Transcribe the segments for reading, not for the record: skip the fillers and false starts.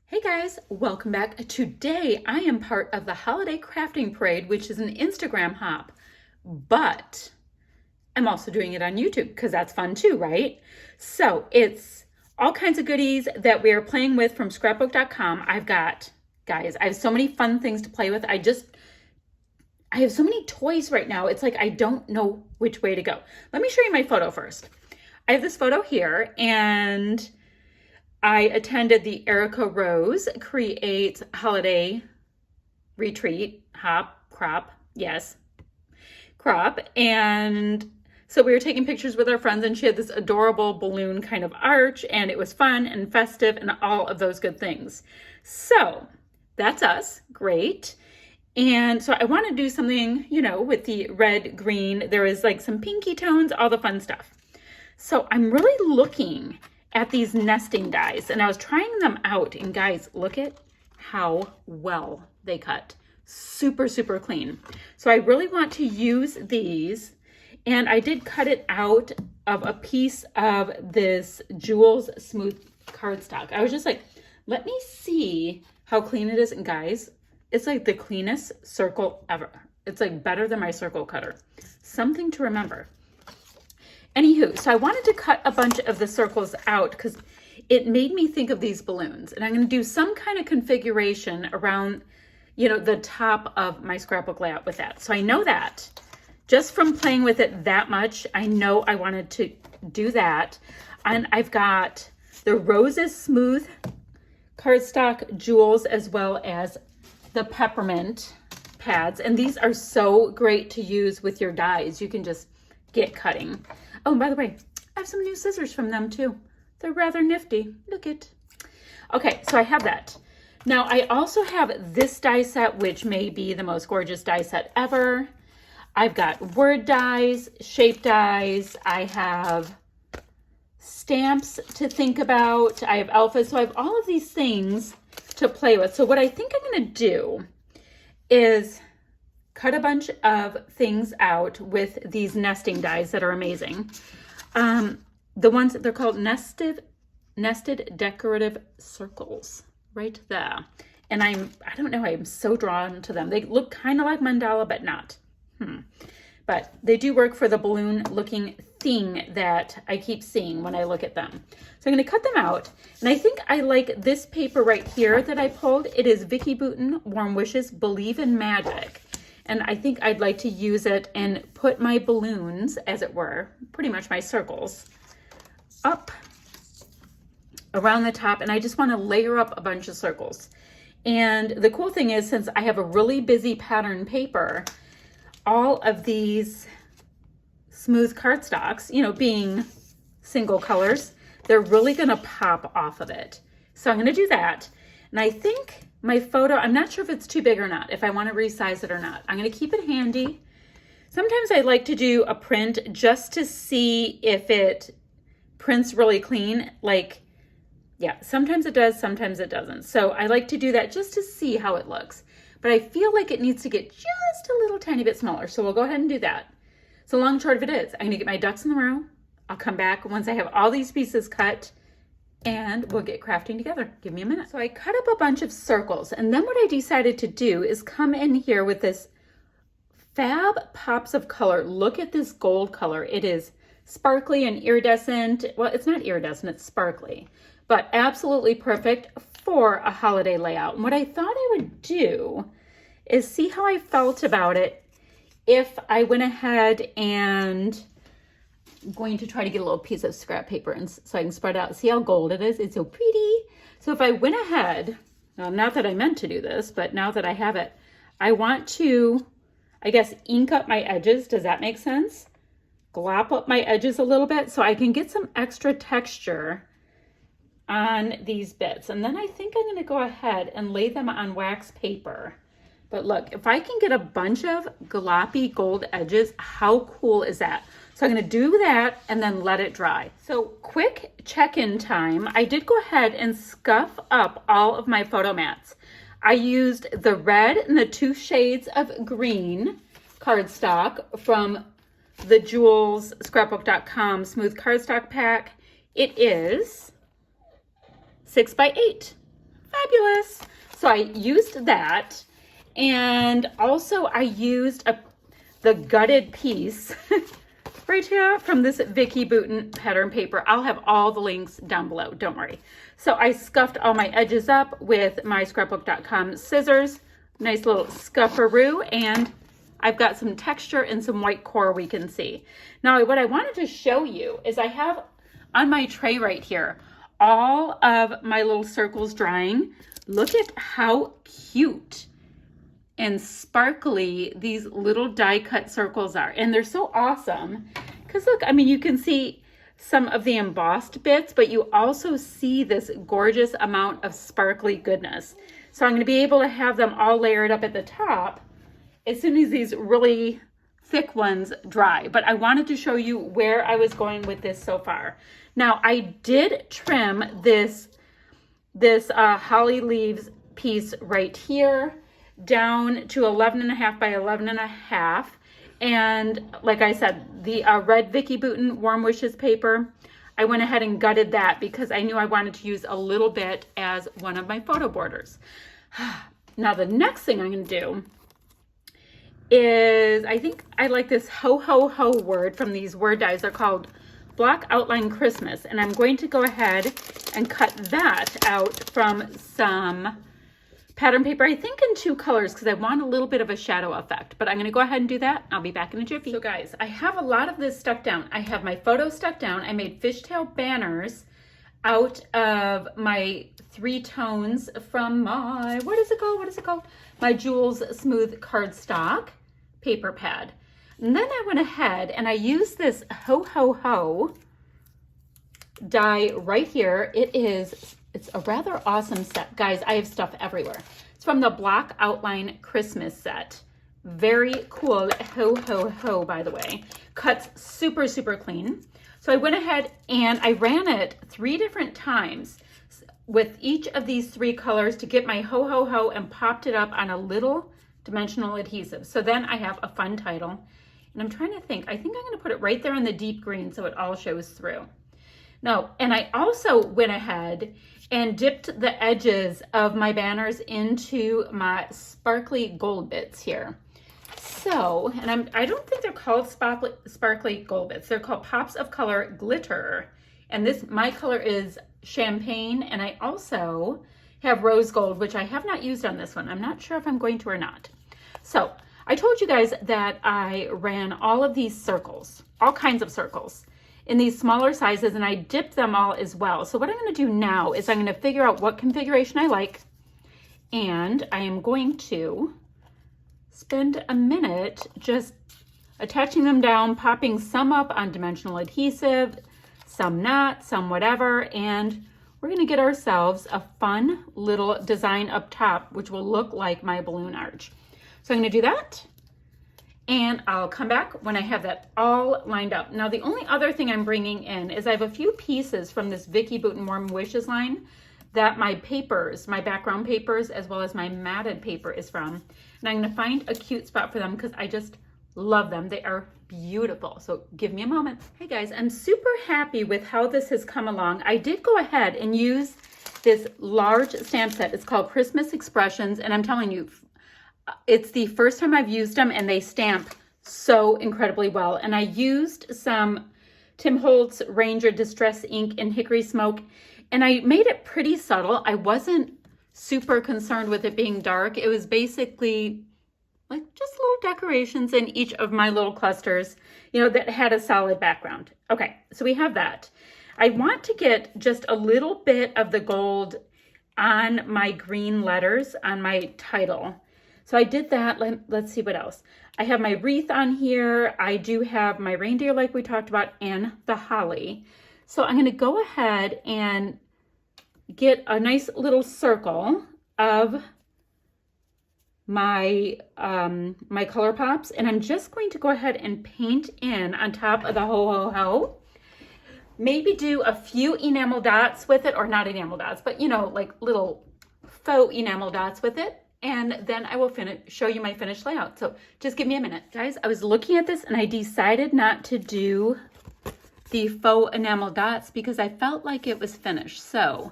Hey guys, welcome back. Today I am part of the Holiday Crafting Parade, which is an Instagram hop, but I'm also doing it on YouTube because that's fun too, right? So it's all kinds of goodies that we are playing with from scrapbook.com. Guys, I have so many fun things to play with. I have so many toys right now. It's like I don't know which way to go. Let me show you my photo first. I have this photo here and I attended the Erica Rose Create Holiday Retreat, crop. And so we were taking pictures with our friends and she had this adorable balloon kind of arch and it was fun and festive and all of those good things. So that's us, great. And so I want to do something, with the red, green, there is like some pinky tones, all the fun stuff. So I'm really looking at these nesting dies and I was trying them out, and guys, look at how well they cut. Super, super clean. So I really want to use these, and I did cut it out of a piece of this Jewels smooth cardstock. I was just like, let me see how clean it is. And guys, it's like the cleanest circle ever. It's like better than my circle cutter. Something to remember. Anywho, so I wanted to cut a bunch of the circles out because it made me think of these balloons. And I'm going to do some kind of configuration around, the top of my scrapbook layout with that. So I know that just from playing with it that much, I know I wanted to do that. And I've got the Roses Smooth cardstock Jewels as well as the peppermint pads. And these are so great to use with your dies. You can just get cutting. Oh, and by the way, I have some new scissors from them too. They're rather nifty. Look it. Okay, so I have that. Now I also have this die set, which may be the most gorgeous die set ever. I've got word dies, shape dies. I have stamps to think about. I have alphas. So I have all of these things to play with. So what I think I'm going to do is cut a bunch of things out with these nesting dies that are amazing. The ones that they're called nested decorative circles right there. And I don't know, I'm so drawn to them. They look kind of like mandala, but not. But they do work for the balloon looking thing that I keep seeing when I look at them. So I'm going to cut them out. And I think I like this paper right here that I pulled. It is Vicki Boutin Warm Wishes Believe in Magic. And I think I'd like to use it and put my balloons, as it were, pretty much my circles, up around the top. And I just want to layer up a bunch of circles. And the cool thing is, since I have a really busy pattern paper, all of these smooth cardstocks, being single colors, they're really going to pop off of it. So I'm going to do that. And I think my photo, I'm not sure if it's too big or not, if I want to resize it or not. I'm going to keep it handy. Sometimes I like to do a print just to see if it prints really clean. Sometimes it does, sometimes it doesn't. So I like to do that just to see how it looks. But I feel like it needs to get just a little tiny bit smaller. So we'll go ahead and do that. So long and short of it is, I'm going to get my ducks in the row. I'll come back once I have all these pieces cut, and we'll get crafting together. Give me a minute. So I cut up a bunch of circles, and then what I decided to do is come in here with this fab pops of color. Look at this gold color. It is sparkly and iridescent. Well, it's not iridescent, it's sparkly, but absolutely perfect for a holiday layout. And what I thought I would do is see how I felt about it if I went ahead and I'm going to try to get a little piece of scrap paper and so I can spread out. See how gold it is? It's so pretty. So if I went ahead, now not that I meant to do this, but now that I have it, I want to, I guess, ink up my edges. Does that make sense? Glop up my edges a little bit so I can get some extra texture on these bits. And then I think I'm going to go ahead and lay them on wax paper. But look, if I can get a bunch of gloppy gold edges, how cool is that? So I'm going to do that and then let it dry. So quick check-in time. I did go ahead and scuff up all of my photo mats. I used the red and the 2 shades of green cardstock from the Jewels scrapbook.com smooth cardstock pack. It is 6 by 8. fabulous. So I used that. And also I used the gutted piece right here from this Vicki Boutin pattern paper. I'll have all the links down below, don't worry. So I scuffed all my edges up with my scrapbook.com scissors. Nice little scufferoo, and I've got some texture and some white core we can see. Now what I wanted to show you is I have on my tray right here all of my little circles drying. Look at how cute and sparkly these little die cut circles are. And they're so awesome because look, I mean, you can see some of the embossed bits, but you also see this gorgeous amount of sparkly goodness. So I'm going to be able to have them all layered up at the top as soon as these really thick ones dry. But I wanted to show you where I was going with this so far. Now I did trim this holly leaves piece right here down to 11.5 by 11.5. And like I said, the red Vicki Boutin Warm Wishes paper, I went ahead and gutted that because I knew I wanted to use a little bit as one of my photo borders. Now the next thing I'm going to do is, I think I like this ho ho ho word from these word dies. They're called Block Outline Christmas, and I'm going to go ahead and cut that out from some pattern paper, I think in 2 colors because I want a little bit of a shadow effect, but I'm going to go ahead and do that. I'll be back in a jiffy. So guys, I have a lot of this stuck down. I have my photo stuck down. I made fishtail banners out of my 3 tones from my, what is it called? My Jules Smooth Cardstock paper pad. And then I went ahead and I used this ho ho ho die right here. It's a rather awesome set. Guys, I have stuff everywhere. It's from the Block Outline Christmas set. Very cool ho ho ho, by the way. Cuts super, super clean. So I went ahead and I ran it 3 different times with each of these 3 colors to get my ho ho ho and popped it up on a little dimensional adhesive. So then I have a fun title. And I'm trying to think, I think I'm going to put it right there in the deep green so it all shows through. No, and I also went ahead and dipped the edges of my banners into my sparkly gold bits here. So, and I don't think they're called sparkly gold bits. They're called Pops of Color Glitter. And my color is champagne, and I also have rose gold, which I have not used on this one. I'm not sure if I'm going to or not. So I told you guys that I ran all of these circles, all kinds of circles, in these smaller sizes, and I dipped them all as well. So what I'm going to do now is I'm going to figure out what configuration I like, and I am going to spend a minute just attaching them down, popping some up on dimensional adhesive, some not, some whatever, and we're going to get ourselves a fun little design up top, which will look like my balloon arch. So I'm going to do that, and I'll come back when I have that all lined up. Now, the only other thing I'm bringing in is I have a few pieces from this Vicki Boutin Warm Wishes line that my papers, my background papers, as well as my matted paper is from. And I'm going to find a cute spot for them because I just love them. They are beautiful. So give me a moment. Hey guys, I'm super happy with how this has come along. I did go ahead and use this large stamp set. It's called Christmas Expressions, and I'm telling you, it's the first time I've used them, and they stamp so incredibly well. And I used some Tim Holtz Ranger Distress ink in Hickory Smoke, and I made it pretty subtle. I wasn't super concerned with it being dark. It was basically like just little decorations in each of my little clusters, you know, that had a solid background. Okay, so we have that. I want to get just a little bit of the gold on my green letters on my title. So I did that. Let's see what else. I have my wreath on here. I do have my reindeer like we talked about and the holly. So I'm going to go ahead and get a nice little circle of my my color pops, and I'm just going to go ahead and paint in on top of the ho ho ho. Maybe do a few enamel dots with it, or not enamel dots, but you know, like little faux enamel dots with it. And then I will show you my finished layout. So just give me a minute. Guys, I was looking at this and I decided not to do the faux enamel dots because I felt like it was finished. So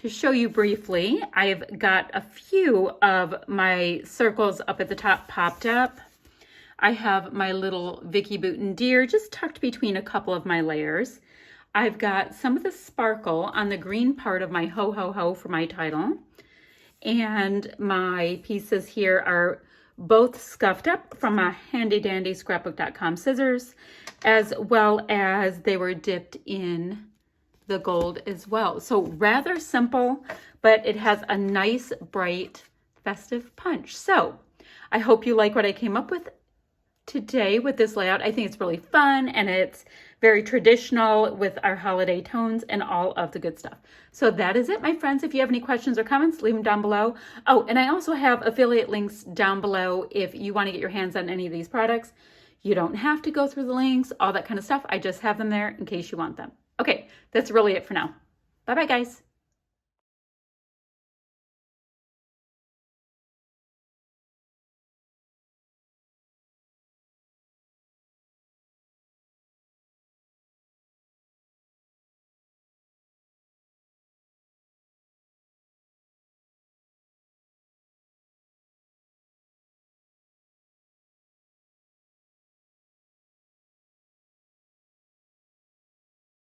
to show you briefly, I've got a few of my circles up at the top popped up. I have my little Vicky Bouton deer just tucked between a couple of my layers. I've got some of the sparkle on the green part of my ho ho ho for my title. And my pieces here are both scuffed up from a handy dandy scrapbook.com scissors, as well as they were dipped in the gold as well. So rather simple, but it has a nice, bright, festive punch. So I hope you like what I came up with today with this layout. I think it's really fun and it's very traditional with our holiday tones and all of the good stuff. So that is it, my friends. If you have any questions or comments, leave them down below. Oh, and I also have affiliate links down below if you want to get your hands on any of these products. You don't have to go through the links, all that kind of stuff. I just have them there in case you want them. Okay, that's really it for now. Bye-bye, guys.